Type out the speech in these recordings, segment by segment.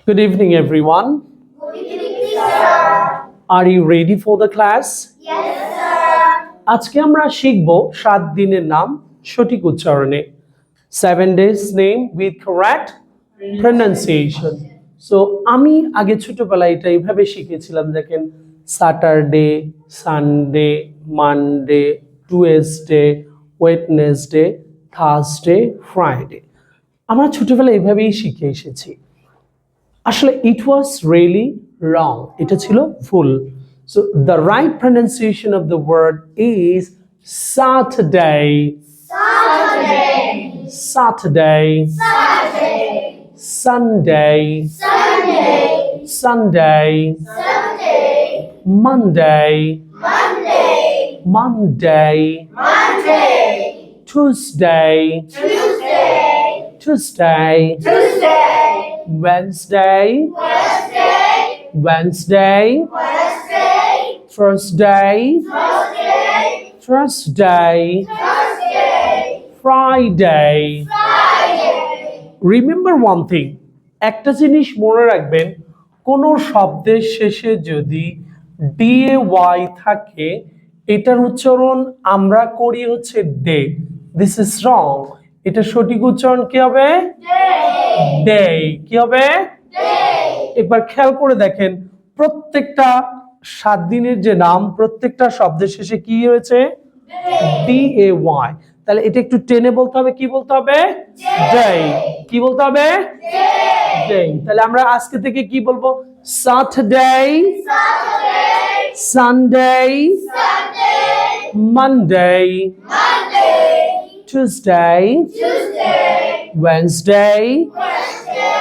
Good evening, everyone. Good evening, sir. Are you ready for the class? Yes, sir. আজকে আমরা শিখব 7 দিনের নাম সঠিক উচ্চারণে। 7 days name with correct pronunciation. So আমি আগে ছোটবেলায় এটা এইভাবে শিখেছিলাম, দেখেন Saturday, Sunday, Monday, Tuesday, Wednesday, Thursday, Friday. আমরা ছোটবেলায় এইভাবেই শিখে এসেছি। আসলে it was really wrong. এটা ছিল ভুল। So the right pronunciation of the word is Saturday. Saturday. Saturday. Saturday. Sunday. Sunday. Sunday. Sunday. Monday. Monday. Monday. Monday. Tuesday. Tuesday. Tuesday. Tuesday. Wednesday. Wednesday. Wednesday. Wednesday. Thursday. Thursday. Thursday. Thursday. Friday. Friday. Remember one thing, একটা জিনিস মনে রাখবেন, কোনো শব্দের শেষে যদি DAY থাকে এটার উচ্চারণ আমরা করি হচ্ছে ডে। This is wrong. এটা সঠিক উচ্চারণ কি হবে? ডে। কি হবে? একবার খেয়াল করে দেখেন, প্রত্যেকটা 7 দিনের যে নাম প্রত্যেকটা শব্দের শেষে কি হয়েছে? DAY। তাহলে এটা একটু টেনে বলতে হবে, কি বলতে হবে? ডে। কি বলতে হবে? ডে। তাহলে আমরা আজকে থেকে কি বলবো? Saturday, Saturday. Sunday, Sunday. Monday, Monday. Tuesday, Tuesday. Wednesday, Wednesday.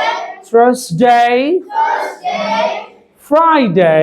Thursday, Thursday. Friday.